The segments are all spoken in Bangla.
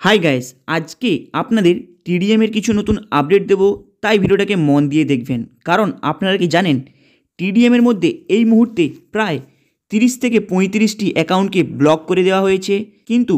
হাই গাইস, আজকে আপনাদের টিডিএমের কিছু নতুন আপডেট দেব, তাই ভিডিওটাকে মন দিয়ে দেখবেন। কারণ আপনারা কি জানেন, টিডিএমের মধ্যে এই মুহূর্তে প্রায় 30 থেকে 35টি অ্যাকাউন্টকে ব্লক করে দেওয়া হয়েছে। কিন্তু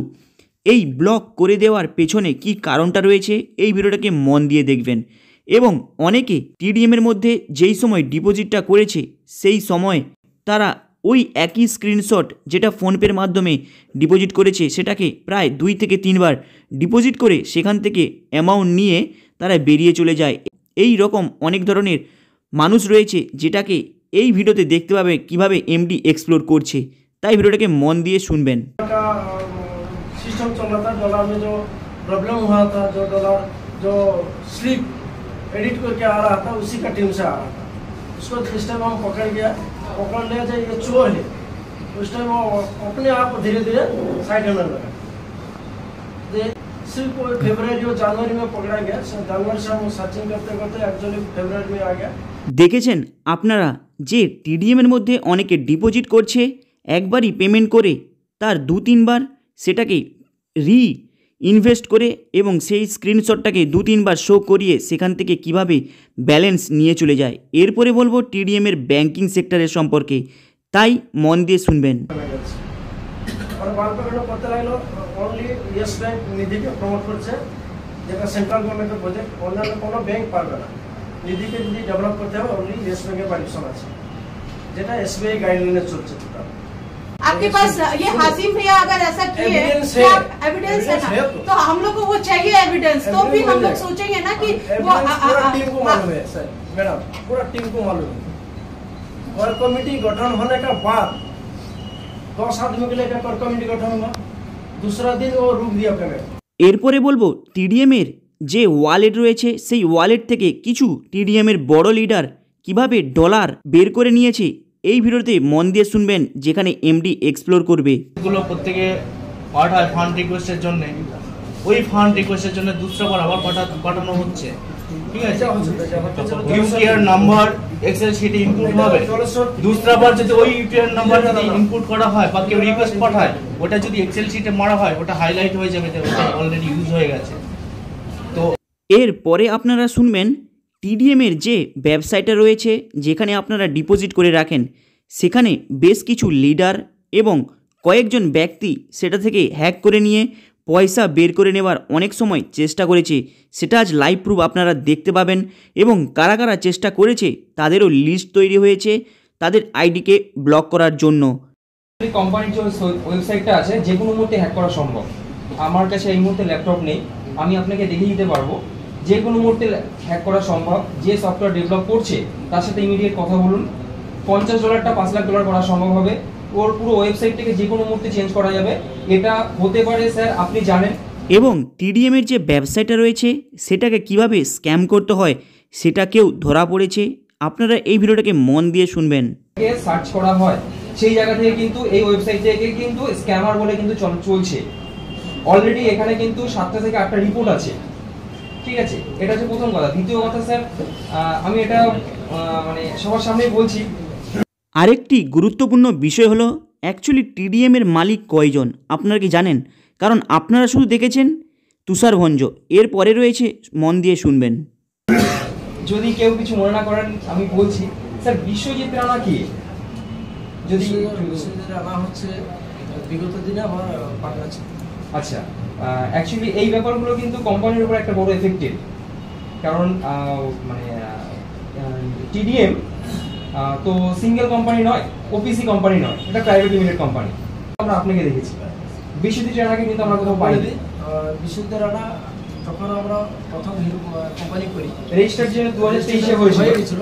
এই ব্লক করে দেওয়ার পেছনে কি কারণটা রয়েছে, এই ভিডিওটাকে মন দিয়ে দেখবেন। এবং অনেকে টিডিএমের মধ্যে যেই সময় ডিপোজিটটা করেছে, সেই সময় তারা ওই একই স্ক্রিনশট যেটা ফোনপের মাধ্যমে ডিপোজিট করেছে, সেটাকে প্রায় 2 থেকে 3 বার ডিপোজিট করে সেখান থেকে অ্যামাউন্ট নিয়ে তারা বেরিয়ে চলে যায়। এই রকম অনেক ধরনের মানুষ রয়েছে, যেটাকে এই ভিডিওতে দেখতে পাবে কিভাবে এমডি এক্সপ্লোর করছে। তাই ভিডিওটাকে মন দিয়ে শুনবেন। सिस्टम चल रहा था, डॉलर में जो प्रॉब्लम हुआ था, जो डॉलर जो स्लिप एडिट करके आ रहा था, उसी का टीम से आ रहा था। उसको जिस टाइम हम पकड़ लिया जाए ये चोर है, उस टाइम वो अपने आप धीरे धीरे साइड होने लगा। सिर्फ फरवरी और जनवरी में पकड़ा गया। जनवरी से हम सर्चिंग करते करते एक्चुअली फरवरी में आ गया। দেখেছেন আপনারা যে টিডিএমের মধ্যে অনেকে ডিপোজিট করছে, একবারই পেমেন্ট করে তার 2-3 বার সেটাকে ইনভেস্ট করে এবং সেই স্ক্রিনশটটাকে 2-3 বার শো করিয়ে সেখান থেকে কিভাবে ব্যালেন্স নিয়ে চলে যায়। এরপরে বলবো টিডিএমের ব্যাংকিং সেক্টরের সম্পর্কে, তাই মন দিয়ে শুনবেন। और बाल पकड़ना पता লাগলো অনলি ইয়েস ব্যাংক নিধিকে প্রমোট করছে, যেটা সেন্ট্রাল গভর্নমেন্টের প্রজেক্ট। অন্যান্য কোনো ব্যাংক পারবে না। নিধিকে যদি ডেভেলপ করতে হবে অনলি ইয়েস ব্যাংকের পারমিশন আছে, যেটা এসবিআই গাইডলাইনে চলছে। টোটাল आपके पास ये हासिम भैया अगर ऐसा किए एविडेंस है ना, तो हम लोग को वो चाहिए एविडेंस। तो भी हम लोग सोचेंगे ना कि वो पूरा टीम को मालूम है सर, मैडम पूरा टीम को मालूम है। और कमेटी गठन होने का बाद 10 आदमी के लेकर कोर कमेटी गठन हुआ, दूसरा दिन वो रुक दिया पेमेंट। এরপরে বলবো টিডিএমের যে ওয়ালেট রয়েছে, সেই ওয়ালেট থেকে কিছু টিডিএমের বড় লিডার কিভাবে ডলার বের করে নিয়েছে, এই ভিডিওতে মন দিয়ে শুনবেন, যেখানে এমডি এক্সপ্লোর করবে। এগুলো প্রত্যেকে পাঠায় ফান্ড রিকোয়েস্টের জন্য, ওই ফান্ড রিকোয়েস্টের জন্য দুসরাবার আবার পাঠানো হচ্ছে। ঠিক আছে, ইউপিআই নাম্বার এক্সেল শিটে ইনপুট হবে। দুসরাবার যদি ওই ইউপিআই নাম্বার যদি ইনপুট করা হয় বা কেউ রিকোয়েস্ট পাঠায়, ওটা যদি এক্সেল শিটে মারা হয়, ওটা হাইলাইট হয়ে যাবে যে ওটা অলরেডি ইউজ হয়ে গেছে। তো এরপরে আপনারা শুনবেন টিডিএমের যে ব্যবসায়টা রয়েছে, যেখানে আপনারা ডিপোজিট করে রাখেন, সেখানে বেশ কিছু লিডার এবং কয়েকজন ব্যক্তি সেটা থেকে হ্যাক করে নিয়ে পয়সা বের করে নেওয়ার অনেক সময় চেষ্টা করেছে। সেটা আজ লাইভ প্রুফ আপনারা দেখতে পাবেন। এবং কারা কারা চেষ্টা করেছে তাদেরও লিস্ট তৈরি হয়েছে তাদের আইডিকে ব্লক করার জন্য। কোম্পানির যে ওয়েবসাইটটা আছে, যে কোনো মুহূর্তে হ্যাক করা সম্ভব। আমার কাছে এই মুহূর্তে ল্যাপটপ নেই, আমি আপনাকে দেখিয়ে দিতে পারবো যে কোনো মুহূর্তে হ্যাক করা সম্ভব। যে সফটওয়্যার ডেভেলপ করছে তার সাথে ইমিডিয়েট কথা বলুন। $50টা $5 লাখ করা সম্ভব হবে। ওর পুরো ওয়েবসাইটটাকে যে কোনো মুহূর্তে চেঞ্জ করা যাবে। এটা হতে পারে স্যার, আপনি জানেন। এবং টিডিএমের যে ব্যবসায়টা রয়েছে, সেটাকে কিভাবে স্ক্যাম করতে হয় সেটাকেও ধরা পড়েছে। আপনারা এই ভিডিওটাকে মন দিয়ে শুনবেন। সার্চ করা হয় সেই জায়গা থেকে কিন্তু এই ওয়েবসাইট থেকে কিন্তু স্ক্যামার বলে কিন্তু চলছে। অলরেডি এখানে কিন্তু 7টা থেকে 8টা রিপোর্ট আছে। ঠিক আছে, এটা হচ্ছে প্রথম কথা। দ্বিতীয় কথা স্যার, আমি এটা মানে সবার সামনেই বলছি। আরেকটি গুরুত্বপূর্ণ বিষয় হলো অ্যাকচুয়ালি টিডিএমের মালিক কয়জন আপনারা কি জানেন? কারণ আপনারা শুধু দেখেছেন তুষার ভঞ্জ, এর পরে রয়েছে, মন দিয়ে শুনবেন। যদি কেউ কিছু মনে না করেন আমি বলছি স্যার, বিশ্বজিৎ রানা কি? যদি বিশ্বজিৎ রানা হচ্ছে বিগত দিনে আমার পার্টনার ছিল। আচ্ছা, অ্যাকচুয়ালি এই ব্যাপারগুলো কিন্তু কোম্পানির উপর একটা বড় এফেক্টেড। কারণ মানে টিডিএম তো সিঙ্গেল কোম্পানি নয়, ওপিসি কোম্পানি নয়, এটা প্রাইভেট লিমিটেড কোম্পানি। আমরা আপনাকে দেখেছি বিশ্বজিৎ রানাকে কিন্তু আমরা কোথাও পাইনি। বিশ্বজিৎ রানা যখন আমরা প্রথম কোম্পানি করি, রেজিস্টার্ড যে 2023-এ হয়েছিল,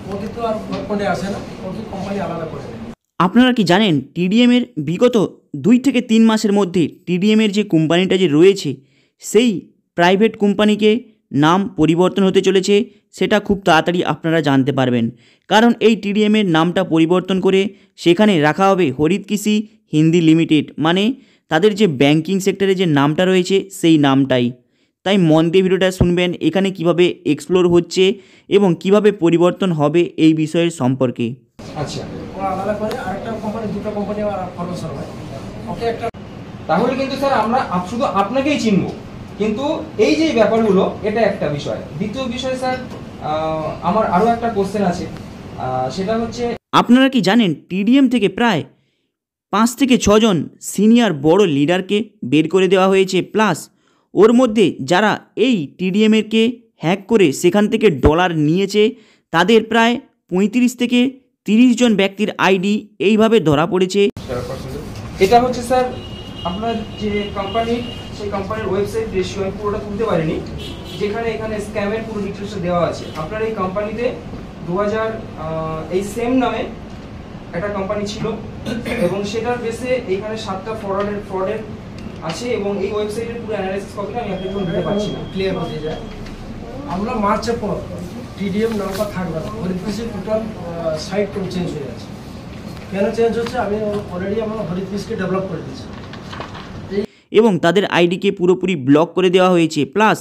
ও কিন্তু আর ফোনে আসে না, ওকে কোম্পানি আলাদা করে দেয়। আপনারা কি জানেন টিডিএমের বিগত 2 থেকে 3 মাসের মধ্যে টিডিএমের যে কোম্পানিটা যে রয়েছে, সেই প্রাইভেট কোম্পানিকে নাম পরিবর্তন হতে চলেছে। সেটা খুব তাড়াতাড়ি আপনারা জানতে পারবেন। কারণ এই টিডিএমের নামটা পরিবর্তন করে সেখানে রাখা হবে হরিত কৃষি হিন্দি লিমিটেড, মানে তাদের যে ব্যাংকিং সেক্টরে যে নামটা রয়েছে সেই নামটাই। তাই মন দিয়ে ভিডিওটা শুনবেন, এখানে কিভাবে এক্সপ্লোর হচ্ছে এবং কিভাবে পরিবর্তন হবে এই বিষয়ের সম্পর্কে। আচ্ছা, আলাদা করে আরেকটা কোম্পানি, দুটো কোম্পানি ফরমেশন হয়। ওকে একটা তাহলে কিন্তু স্যার আমরা শুধু আপনাকেই চিনবো। কিন্তু এই যে ব্যাপারগুলো এটা একটা বিষয়। দ্বিতীয় বিষয় স্যার, আমার আরও একটা কোশ্চেন আছে, সেটা হচ্ছে আপনারা কি জানেন টিডিএম থেকে প্রায় 5 থেকে 6 জন সিনিয়র বড় লিডারকে বের করে দেওয়া হয়েছে, প্লাস ওর মধ্যে যারা এই টিডিএমকে হ্যাক করে সেখান থেকে ডলার নিয়েছে তাদের প্রায় 35 থেকে 30 জন ব্যক্তির আইডি এইভাবে ধরা পড়েছে। এটা হচ্ছে স্যার আপনার যে কোম্পানি, সেই কোম্পানির ওয়েবসাইট রেশিও আমি পুরোটা তুলতে পারিনি, যেখানে এখানে স্ক্যামের পুরো ডিটেলসটা দেওয়া আছে। আপনার এই কোম্পানিতে 2000 এই সেম নামে একটা কোম্পানি ছিল এবং সেটার বেসে এইখানে 7টা ফ্রডের আছে এবং এই ওয়েবসাইটের পুরো অ্যানালাইসিস কপিটা আমি আপনাকে দিতে পারছি না। ক্লিয়ার হয়ে যায়। আমরা মার্চের পর টিডিএম নামটা থাকবে না, হরিতপিসের টোটাল সাইট চেঞ্জ হয়ে যাচ্ছে। কেন চেঞ্জ হচ্ছে, আমি অলরেডি আমরা হরিতপিসকে ডেভেলপ করে দিয়েছি এবং তাদের আইডিকে পুরোপুরি ব্লক করে দেওয়া হয়েছে। প্লাস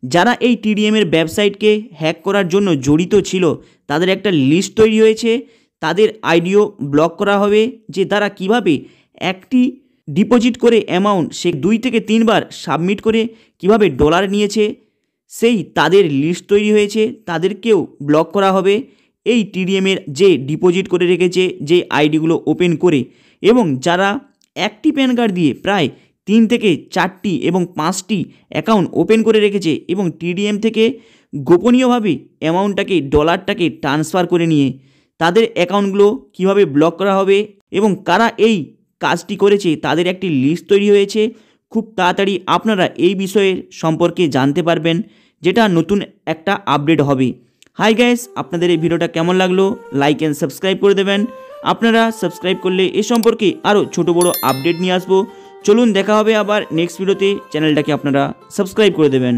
যারা এই টিডিএমের ওয়েবসাইটকে হ্যাক করার জন্য জড়িত ছিল তাদের একটা লিস্ট তৈরি হয়েছে, তাদের আইডিও ব্লক করা হবে, যে তারা কিভাবে একটি ডিপোজিট করে অ্যামাউন্ট সে 2 থেকে 3 বার সাবমিট করে কিভাবে ডলার নিয়েছে সেই তাদের লিস্ট তৈরি হয়েছে, তাদেরকেও ব্লক করা হবে। এই টিডিএমের যে ডিপোজিট করে রেখেছে যে আইডিগুলো ওপেন করে, এবং যারা একটি প্যান কার্ড দিয়ে প্রায় 3 থেকে 4টি এবং 5টি অ্যাকাউন্ট ওপেন করে রেখেছে এবং টিডিএম থেকে গোপনীয়ভাবে অ্যামাউন্টটাকে ডলারটাকে ট্রান্সফার করে নিয়ে তাদের অ্যাকাউন্টগুলো কিভাবে ব্লক করা হবে এবং কারা এই কাজটি করেছে তাদের একটি লিস্ট তৈরি হয়েছে। খুব তাড়াতাড়ি আপনারা এই বিষয়ে সম্পর্কে জানতে পারবেন, যেটা নতুন একটা আপডেট হবে। হাই গাইস, আপনাদের এই ভিডিওটা কেমন লাগলো লাইক অ্যান্ড সাবস্ক্রাইব করে দেবেন। আপনারা সাবস্ক্রাইব করলে এ সম্পর্কে আরও ছোট বড় আপডেট নিয়ে আসবো। চলুন দেখা হবে আবার নেক্সট ভিডিওতে, চ্যানেলটাকে আপনারা সাবস্ক্রাইব করে দেবেন।